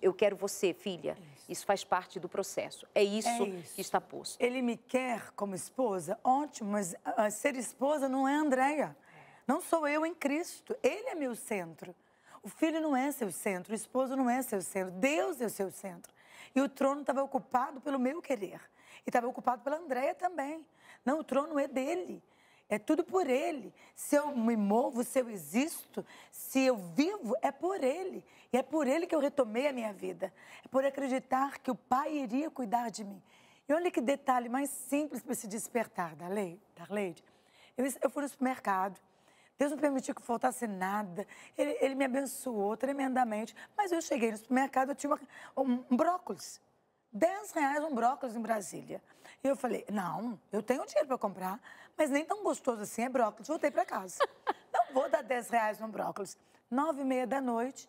Eu quero você, filha. Isso faz parte do processo. É isso que está posto. Ele me quer como esposa, ótimo, mas ser esposa não é Andréia. Não sou eu em Cristo. Ele é meu centro. O filho não é seu centro, o esposo não é seu centro. Deus é o seu centro. E o trono estava ocupado pelo meu querer. E estava ocupado pela Andréia também. Não, o trono é dele. É tudo por ele. Se eu me movo, se eu existo, se eu vivo, é por ele. E é por ele que eu retomei a minha vida. É por acreditar que o Pai iria cuidar de mim. E olha que detalhe mais simples para se despertar, Darleide. Eu fui no supermercado. Deus não permitiu que faltasse nada. Ele me abençoou tremendamente. Mas eu cheguei no supermercado, eu tinha um brócolis. R$10 um brócolis em Brasília. E eu falei, não, eu tenho dinheiro para comprar, mas nem tão gostoso assim é brócolis. Voltei para casa. Não vou dar R$10 num brócolis. 9h30 da noite,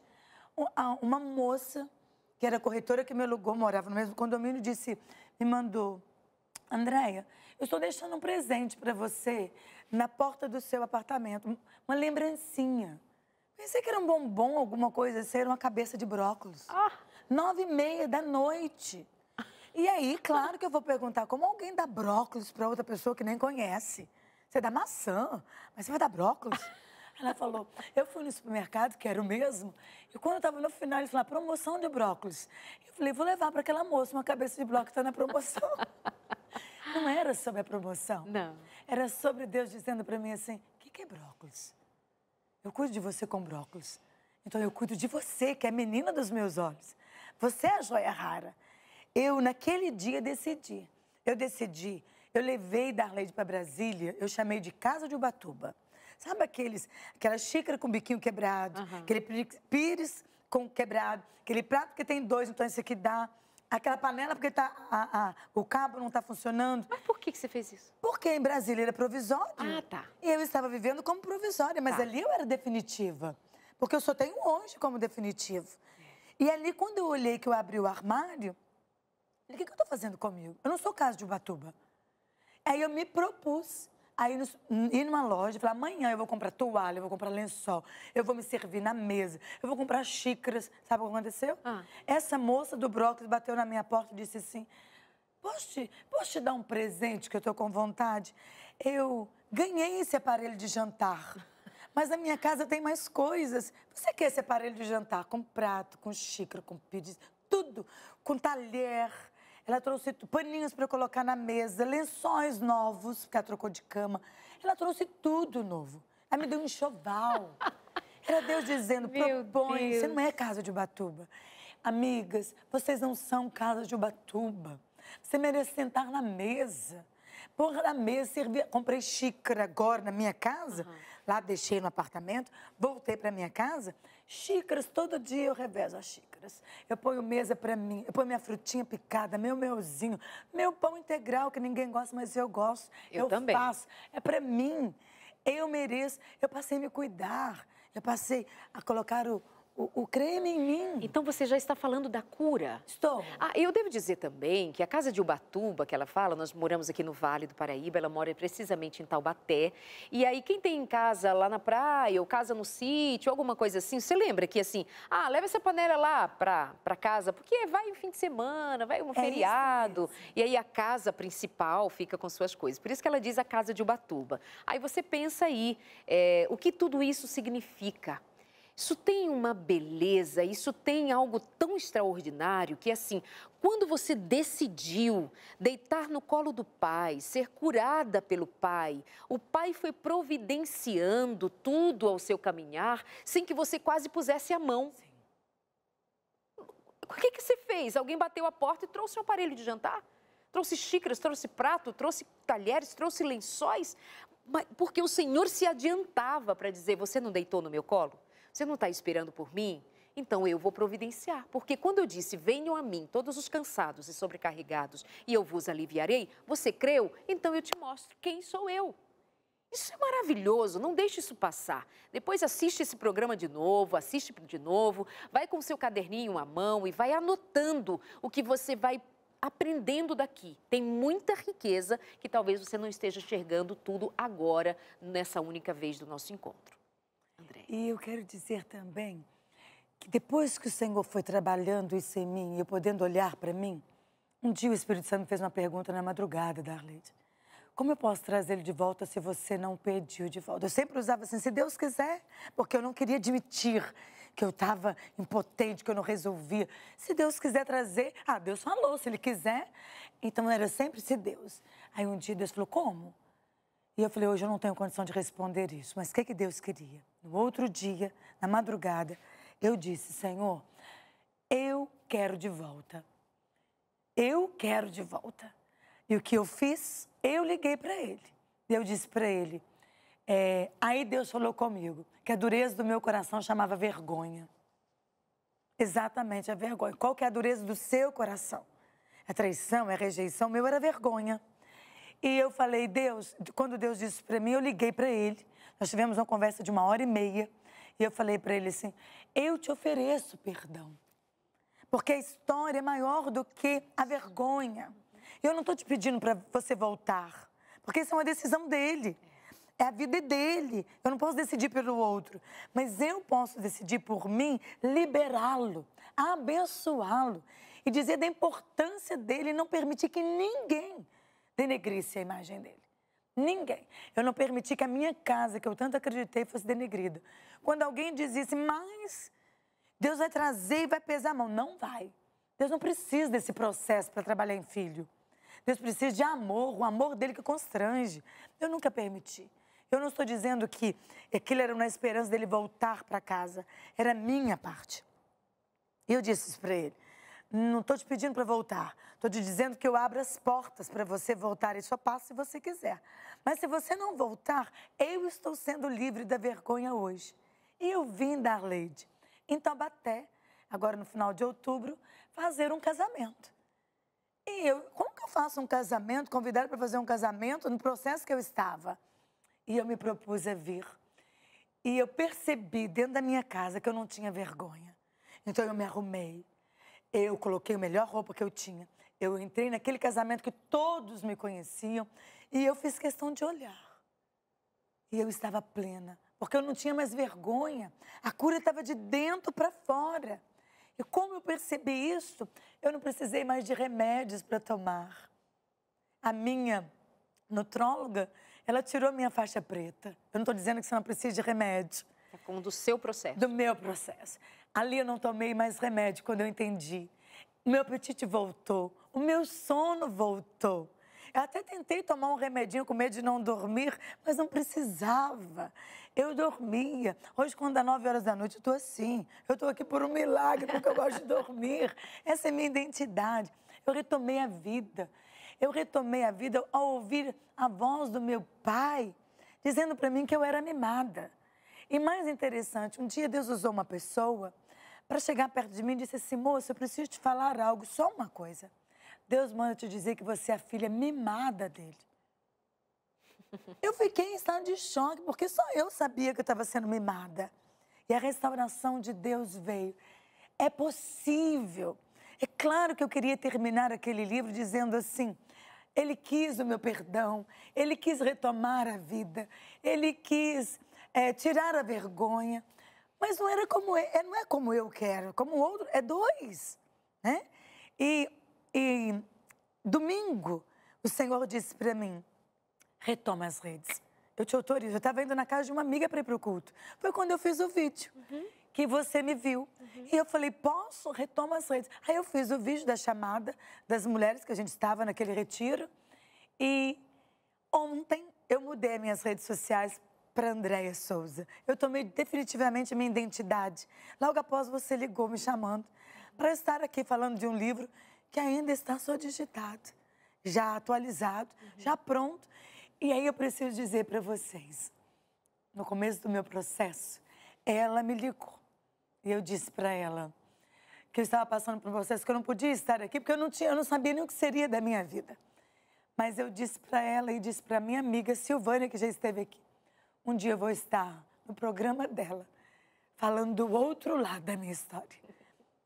uma moça, que era corretora que me alugou, morava no mesmo condomínio, me mandou, Andréia, eu estou deixando um presente para você na porta do seu apartamento, uma lembrancinha. Pensei que era um bombom, alguma coisa assim, era uma cabeça de brócolis. 9h30 da noite. E aí, claro que eu vou perguntar, como alguém dá brócolis para outra pessoa que nem conhece? Você dá maçã, mas você vai dar brócolis? Ela falou, eu fui no supermercado, que era o mesmo, e quando eu estava no final, eles falaram, promoção de brócolis. Eu falei, vou levar para aquela moça uma cabeça de brócolis que está na promoção. Não era sobre a promoção. Não. Era sobre Deus dizendo para mim assim, o que é brócolis? Eu cuido de você com brócolis. Então, eu cuido de você, que é a menina dos meus olhos. Você é a joia rara. Eu, naquele dia, decidi. Eu levei Darleide para Brasília, eu chamei de Casa de Ubatuba. Sabe aquela xícara com biquinho quebrado, aquele pires com quebrado, aquele prato que tem 2, então esse aqui dá, aquela panela porque o cabo não está funcionando. Mas por que você fez isso? Porque em Brasília era provisório. Ah, tá. E eu estava vivendo como provisória, mas ali eu era definitiva. Porque eu só tenho hoje como definitivo. E ali, quando eu olhei que eu abri o armário, O que eu estou fazendo comigo? Eu não sou Casa de Ubatuba. Aí eu me propus a ir numa loja e falar, amanhã eu vou comprar toalha, eu vou comprar lençol, eu vou me servir na mesa, eu vou comprar xícaras. Sabe o que aconteceu? Essa moça do brócolis bateu na minha porta e disse assim, posso te dar um presente que eu estou com vontade? Eu ganhei esse aparelho de jantar, mas na minha casa tem mais coisas. Você quer esse aparelho de jantar com prato, com xícara, com pires, tudo, com talher. Ela trouxe paninhos para colocar na mesa, lençóis novos, porque ela trocou de cama. Ela trouxe tudo novo. Ela me deu um enxoval. Era Deus dizendo, propõe, você não é Casa de Ubatuba. Amigas, vocês não são Casa de Ubatuba. Você merece sentar na mesa. Porra, na mesa, servir. Comprei xícara agora na minha casa. Lá deixei no apartamento, voltei para minha casa. Xícaras, todo dia eu revezo as xícaras. Eu ponho mesa para mim, eu ponho minha frutinha picada, meu melzinho, meu pão integral, que ninguém gosta, mas eu gosto. Eu também. Faço. É para mim. Eu mereço. Eu passei a me cuidar. Eu passei a colocar o creme em mim. Então você já está falando da cura? Estou. Eu devo dizer também que a Casa de Ubatuba, que ela fala, nós moramos aqui no Vale do Paraíba, ela mora precisamente em Taubaté. E aí quem tem casa lá na praia, ou casa no sítio, alguma coisa assim, você lembra que assim, leva essa panela lá para casa, porque vai um fim de semana, vai um feriado, e aí a casa principal fica com suas coisas. Por isso que ela diz a Casa de Ubatuba. Aí você pensa aí, o que tudo isso significa? Isso tem uma beleza, isso tem algo tão extraordinário que, assim, quando você decidiu deitar no colo do Pai, ser curada pelo Pai, o Pai foi providenciando tudo ao seu caminhar sem que você quase pusesse a mão. Sim. O que você fez? Alguém bateu a porta e trouxe um aparelho de jantar? Trouxe xícaras, trouxe prato, trouxe talheres, trouxe lençóis? Porque o Senhor se adiantava para dizer, você não deitou no meu colo? Você não está esperando por mim? Então eu vou providenciar. Porque quando eu disse, venham a mim todos os cansados e sobrecarregados e eu vos aliviarei, você creu? Então eu te mostro quem sou eu. Isso é maravilhoso, não deixe isso passar. Depois assiste esse programa de novo, assiste de novo, vai com o seu caderninho à mão e vai anotando o que você vai aprendendo daqui. Tem muita riqueza que talvez você não esteja enxergando tudo agora, nessa única vez do nosso encontro. André. E eu quero dizer também que depois que o Senhor foi trabalhando isso em mim, e eu podendo olhar para mim, um dia o Espírito Santo me fez uma pergunta na madrugada, Darleide. Como eu posso trazer ele de volta se você não pediu de volta? Eu sempre usava assim, se Deus quiser, porque eu não queria admitir que eu estava impotente, que eu não resolvia. Se Deus quiser trazer, Deus falou, se Ele quiser. Então era sempre se Deus. Aí um dia Deus falou, como? E eu falei, hoje eu não tenho condição de responder isso, mas o que Deus queria? No outro dia, na madrugada, eu disse, Senhor, eu quero de volta. Eu quero de volta. E o que eu fiz? Eu liguei para ele. Eu disse para ele, aí Deus falou comigo, que a dureza do meu coração chamava vergonha. Exatamente, a vergonha. Qual que é a dureza do seu coração? É traição, é rejeição, o meu era vergonha. E eu falei, Deus, quando Deus disse para mim, eu liguei para ele. Nós tivemos uma conversa de 1h30. E eu falei para ele assim, eu te ofereço perdão. Porque a história é maior do que a vergonha. Eu não estou te pedindo para você voltar. Porque isso é uma decisão dele. É a vida dele. Eu não posso decidir pelo outro. Mas eu posso decidir por mim, liberá-lo, abençoá-lo. E dizer da importância dele e não permitir que ninguém denegrisse a imagem dele. Ninguém. Eu não permiti que a minha casa, que eu tanto acreditei, fosse denegrida. Quando alguém dizia assim, mas Deus vai trazer e vai pesar a mão. Não vai. Deus não precisa desse processo para trabalhar em filho. Deus precisa de amor, o amor dele que constrange. Eu nunca permiti. Eu não estou dizendo que aquilo era uma esperança dele voltar para casa. Era a minha parte. E eu disse isso para ele. Não estou te pedindo para voltar. Estou te dizendo que eu abro as portas para você voltar e só passa se você quiser. Mas se você não voltar, eu estou sendo livre da vergonha hoje. E eu vim, Darleide, em Taubaté, agora no final de outubro, fazer um casamento. E como que eu faço um casamento, convidada para fazer um casamento no processo que eu estava? E eu me propus a vir. E eu percebi dentro da minha casa que eu não tinha vergonha. Então eu me arrumei. Eu coloquei a melhor roupa que eu tinha. Eu entrei naquele casamento que todos me conheciam e eu fiz questão de olhar. E eu estava plena, porque eu não tinha mais vergonha. A cura estava de dentro para fora. E como eu percebi isso, eu não precisei mais de remédios para tomar. A minha nutróloga, ela tirou minha faixa preta. Eu não estou dizendo que você não precisa de remédio. É como do seu processo. Do meu processo. Ali eu não tomei mais remédio quando eu entendi. O meu apetite voltou, o meu sono voltou. Eu até tentei tomar um remedinho com medo de não dormir, mas não precisava. Eu dormia. Hoje, quando dá 9 horas da noite, eu estou assim. Eu estou aqui por um milagre, porque eu gosto de dormir. Essa é a minha identidade. Eu retomei a vida. Eu retomei a vida ao ouvir a voz do meu pai, dizendo para mim que eu era mimada. E mais interessante, um dia Deus usou uma pessoa para chegar perto de mim e disse assim: moça, eu preciso te falar algo, só uma coisa. Deus manda te dizer que você é a filha mimada dele. Eu fiquei em estado de choque, porque só eu sabia que eu estava sendo mimada. E a restauração de Deus veio. É possível. É claro que eu queria terminar aquele livro dizendo assim: Ele quis o meu perdão, Ele quis retomar a vida, Ele quis tirar a vergonha. Mas não era como não é como eu quero, como o outro, é dois, né? E domingo, o Senhor disse para mim: retoma as redes. Eu te autorizo. Eu estava indo na casa de uma amiga para ir para o culto. Foi quando eu fiz o vídeo, que você me viu. E eu falei: posso? Retoma as redes. Aí eu fiz o vídeo da chamada das mulheres que a gente estava naquele retiro. E ontem eu mudei minhas redes sociais para Andréia Souza. Eu tomei definitivamente a minha identidade. Logo após você ligou me chamando para estar aqui falando de um livro que ainda está só digitado, já atualizado, já pronto. E aí eu preciso dizer para vocês, no começo do meu processo, ela me ligou. E eu disse para ela que eu estava passando por um processo que eu não podia estar aqui, porque eu não sabia nem o que seria da minha vida. Mas eu disse para ela e disse para minha amiga Silvânia, que já esteve aqui: um dia eu vou estar no programa dela, falando do outro lado da minha história.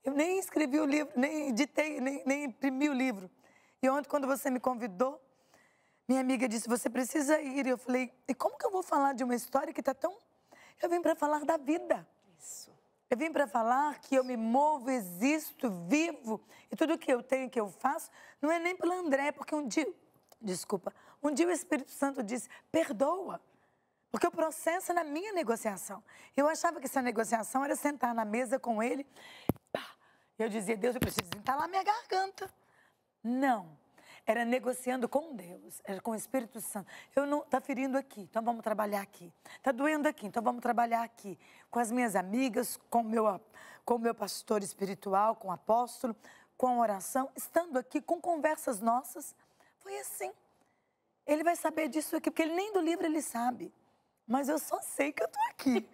Eu nem escrevi o livro, nem editei, nem imprimi o livro. E ontem, quando você me convidou, minha amiga disse: você precisa ir. E eu falei: e como que eu vou falar de uma história que está tão... Eu vim para falar da vida. Isso. Eu vim para falar que eu me movo, existo, vivo. E tudo que eu tenho, que eu faço, não é nem pela André, porque um dia o Espírito Santo disse: perdoa. Porque o processo é na minha negociação. Eu achava que essa negociação era sentar na mesa com ele. Pá! Eu dizia: Deus, eu preciso entalar minha garganta. Não. Era negociando com Deus, era com o Espírito Santo. Eu não... Está ferindo aqui, então vamos trabalhar aqui. Está doendo aqui, então vamos trabalhar aqui. Com as minhas amigas, com o meu pastor espiritual, com o apóstolo, com a oração. Estando aqui, com conversas nossas. Foi assim. Ele vai saber disso aqui, porque ele nem do livro ele sabe. Mas eu só sei que eu estou aqui.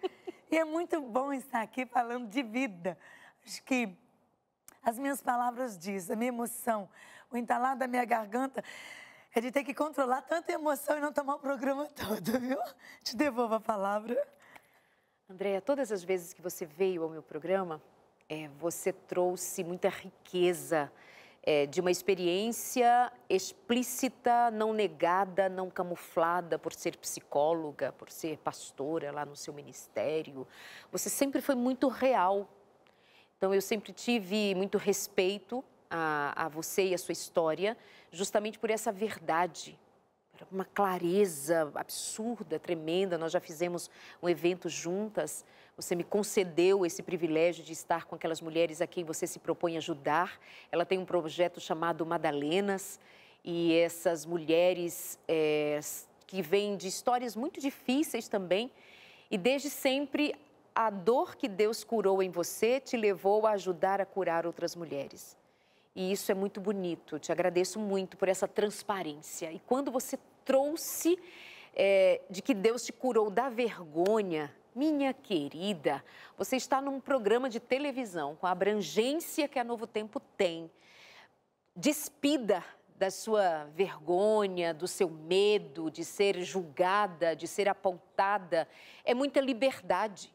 E é muito bom estar aqui falando de vida. Acho que as minhas palavras dizem, a minha emoção, o entalar da minha garganta é de ter que controlar tanta emoção e não tomar o programa todo, viu? Te devolvo a palavra. Andréia, todas as vezes que você veio ao meu programa, você trouxe muita riqueza de uma experiência explícita, não negada, não camuflada por ser psicóloga, por ser pastora lá no seu ministério. Você sempre foi muito real. Então, eu sempre tive muito respeito a você e a sua história, justamente por essa verdade, uma clareza absurda, tremenda. Nós já fizemos um evento juntas, você me concedeu esse privilégio de estar com aquelas mulheres a quem você se propõe ajudar. Ela tem um projeto chamado Madalenas, e essas mulheres que vêm de histórias muito difíceis também, e desde sempre a dor que Deus curou em você te levou a ajudar a curar outras mulheres. E isso é muito bonito. Te agradeço muito por essa transparência. E quando você trouxe de que Deus te curou da vergonha, minha querida, você está num programa de televisão com a abrangência que a Novo Tempo tem. Despida da sua vergonha, do seu medo de ser julgada, de ser apontada. É muita liberdade.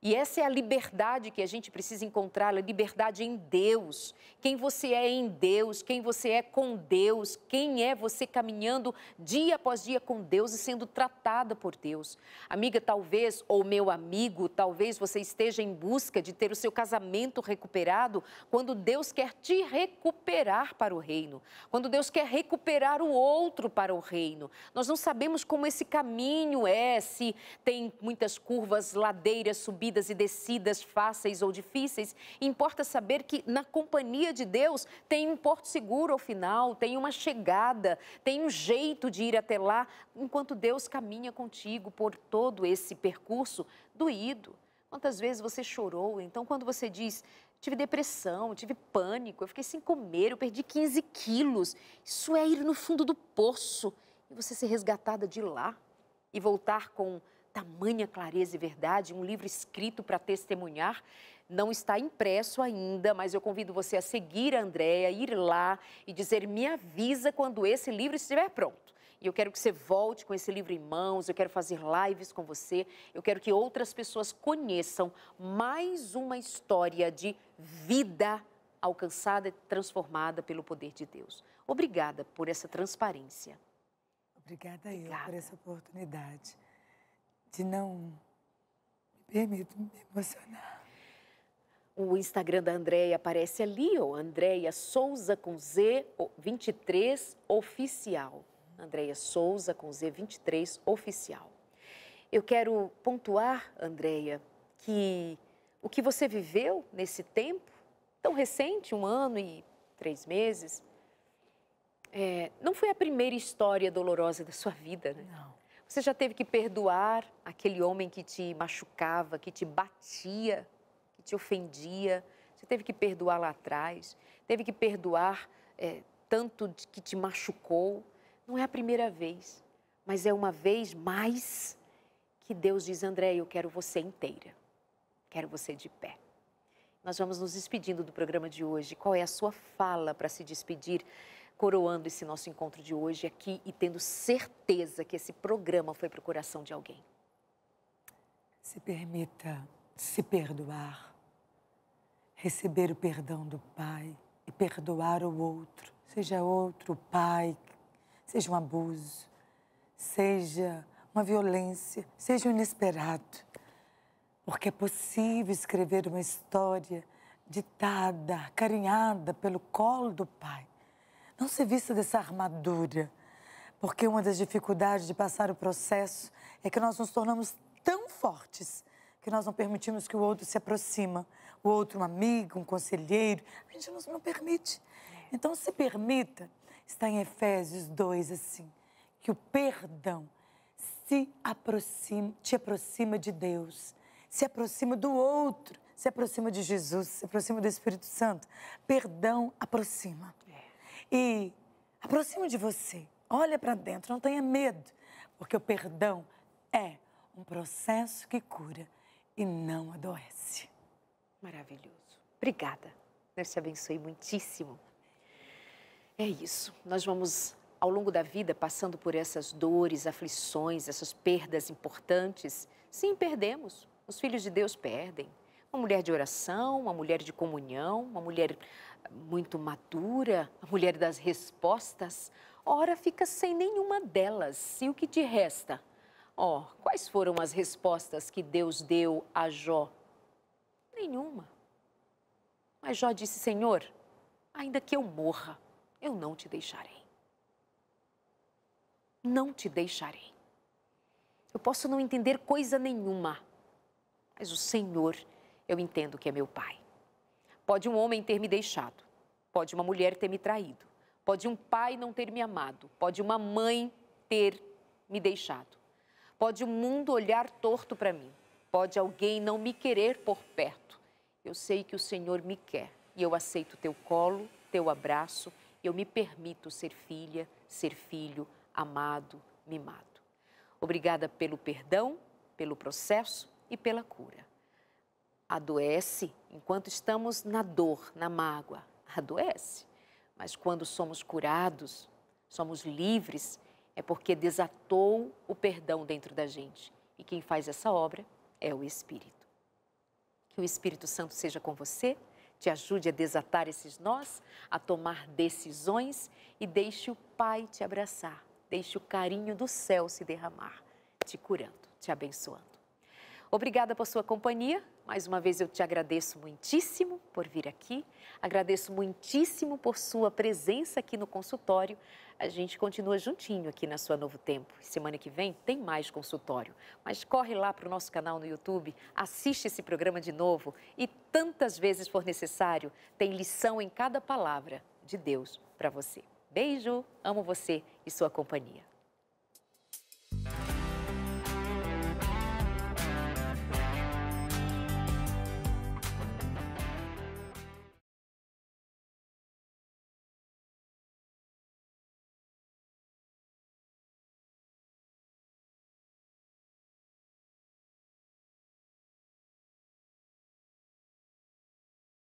E essa é a liberdade que a gente precisa encontrar, a liberdade em Deus. Quem você é em Deus, quem você é com Deus, quem é você caminhando dia após dia com Deus e sendo tratada por Deus. Amiga, talvez, ou meu amigo, talvez você esteja em busca de ter o seu casamento recuperado quando Deus quer te recuperar para o reino, quando Deus quer recuperar o outro para o reino. Nós não sabemos como esse caminho é, se tem muitas curvas, ladeiras, subidas e descidas fáceis ou difíceis. Importa saber que na companhia de Deus tem um porto seguro ao final, tem uma chegada, tem um jeito de ir até lá, enquanto Deus caminha contigo por todo esse percurso doído. Quantas vezes você chorou? Então, quando você diz, tive depressão, tive pânico, eu fiquei sem comer, eu perdi 15 quilos, isso é ir no fundo do poço e você ser resgatada de lá e voltar com tamanha clareza e verdade, um livro escrito para testemunhar, não está impresso ainda, mas eu convido você a seguir a Andréia, ir lá e dizer, me avisa quando esse livro estiver pronto. E eu quero que você volte com esse livro em mãos, eu quero fazer lives com você, eu quero que outras pessoas conheçam mais uma história de vida alcançada e transformada pelo poder de Deus. Obrigada por essa transparência. Obrigada eu por essa oportunidade de não me permito me emocionar. O Instagram da Andréia aparece ali, ó, Andréia Souza com Z 23 Oficial. Andréia Souza com Z 23 Oficial. Eu quero pontuar, Andréia, que o que você viveu nesse tempo, tão recente, 1 ano e 3 meses, não foi a primeira história dolorosa da sua vida, né? Não. Você já teve que perdoar aquele homem que te machucava, que te batia, que te ofendia. Você teve que perdoar lá atrás, teve que perdoar tanto que te machucou. Não é a primeira vez, mas é uma vez mais que Deus diz, André, eu quero você inteira, quero você de pé. Nós vamos nos despedindo do programa de hoje. Qual é a sua fala para se despedir, coroando esse nosso encontro de hoje aqui e tendo certeza que esse programa foi para o coração de alguém? Se permita se perdoar, receber o perdão do Pai e perdoar o outro, seja outro pai, seja um abuso, seja uma violência, seja um inesperado. Porque é possível escrever uma história ditada, acarinhada pelo colo do Pai. Não se vista dessa armadura, porque uma das dificuldades de passar o processo é que nós nos tornamos tão fortes que nós não permitimos que o outro se aproxima, o outro um amigo, um conselheiro, a gente não permite. Então se permita, está em Efésios 2 assim, que o perdão te aproxima de Deus, se aproxima do outro, se aproxima de Jesus, se aproxima do Espírito Santo. Perdão aproxima. E aproxima de você, olha para dentro, não tenha medo, porque o perdão é um processo que cura e não adoece. Maravilhoso. Obrigada. Deus te abençoe muitíssimo. É isso. Nós vamos, ao longo da vida, passando por essas dores, aflições, essas perdas importantes. Sim, perdemos. Os filhos de Deus perdem. Uma mulher de oração, uma mulher de comunhão, uma mulher muito madura, a mulher das respostas, ora fica sem nenhuma delas. E o que te resta? Quais foram as respostas que Deus deu a Jó? Nenhuma. Mas Jó disse, Senhor, ainda que eu morra, eu não te deixarei. Não te deixarei. Eu posso não entender coisa nenhuma, mas o Senhor, eu entendo que é meu Pai. Pode um homem ter me deixado, pode uma mulher ter me traído, pode um pai não ter me amado, pode uma mãe ter me deixado, pode o mundo olhar torto para mim, pode alguém não me querer por perto. Eu sei que o Senhor me quer e eu aceito teu colo, teu abraço, e eu me permito ser filha, ser filho, amado, mimado. Obrigada pelo perdão, pelo processo e pela cura. Adoece enquanto estamos na dor, na mágoa. Adoece. Mas quando somos curados, somos livres, é porque desatou o perdão dentro da gente. E quem faz essa obra é o Espírito. Que o Espírito Santo seja com você, te ajude a desatar esses nós, a tomar decisões e deixe o Pai te abraçar, deixe o carinho do céu se derramar, te curando, te abençoando. Obrigada por sua companhia. Mais uma vez eu te agradeço muitíssimo por vir aqui. Agradeço muitíssimo por sua presença aqui no consultório. A gente continua juntinho aqui na sua Novo Tempo. Semana que vem tem mais consultório. Mas corre lá para o nosso canal no YouTube, assiste esse programa de novo e tantas vezes for necessário, tem lição em cada palavra de Deus para você. Beijo, amo você e sua companhia.